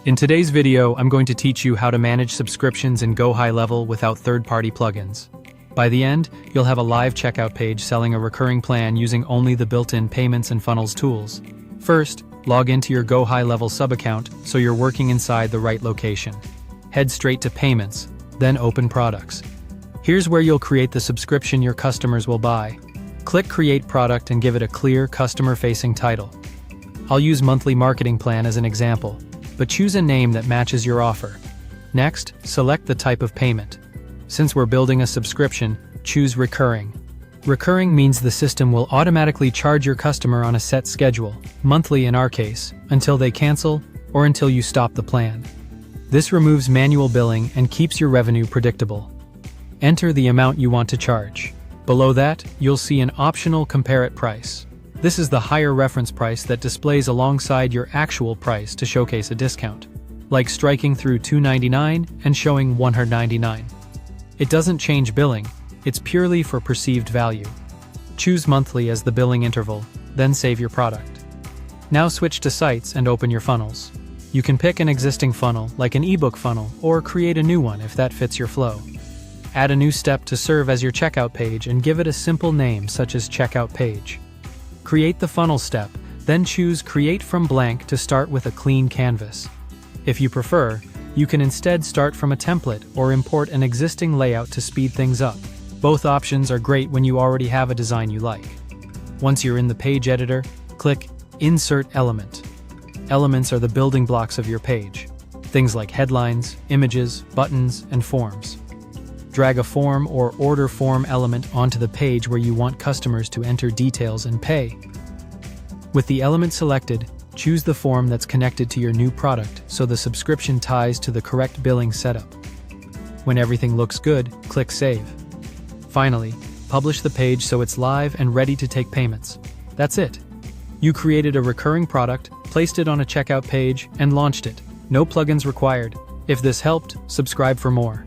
In today's video, I'm going to teach you how to manage subscriptions in GoHighLevel without third-party plugins. By the end, you'll have a live checkout page selling a recurring plan using only the built-in payments and funnels tools. First, log into your GoHighLevel sub-account so you're working inside the right location. Head straight to Payments, then Open Products. Here's where you'll create the subscription your customers will buy. Click Create Product and give it a clear, customer-facing title. I'll use Monthly Marketing Plan as an example, but choose a name that matches your offer. Next, select the type of payment. Since we're building a subscription, choose Recurring. Recurring means the system will automatically charge your customer on a set schedule, monthly in our case, until they cancel or until you stop the plan. This removes manual billing and keeps your revenue predictable. Enter the amount you want to charge. Below that, you'll see an optional comparative price. This is the higher reference price that displays alongside your actual price to showcase a discount, like striking through $299 and showing $199. It doesn't change billing, it's purely for perceived value. Choose monthly as the billing interval, then save your product. Now switch to Sites and open your funnels. You can pick an existing funnel, like an ebook funnel, or create a new one if that fits your flow. Add a new step to serve as your checkout page and give it a simple name such as Checkout Page. Create the funnel step, then choose Create from Blank to start with a clean canvas. If you prefer, you can instead start from a template or import an existing layout to speed things up. Both options are great when you already have a design you like. Once you're in the page editor, click Insert Element. Elements are the building blocks of your page. Things like headlines, images, buttons, and forms. Drag a form or order form element onto the page where you want customers to enter details and pay. With the element selected, choose the form that's connected to your new product so the subscription ties to the correct billing setup. When everything looks good, click Save. Finally, publish the page so it's live and ready to take payments. That's it. You created a recurring product, placed it on a checkout page, and launched it. No plugins required. If this helped, subscribe for more.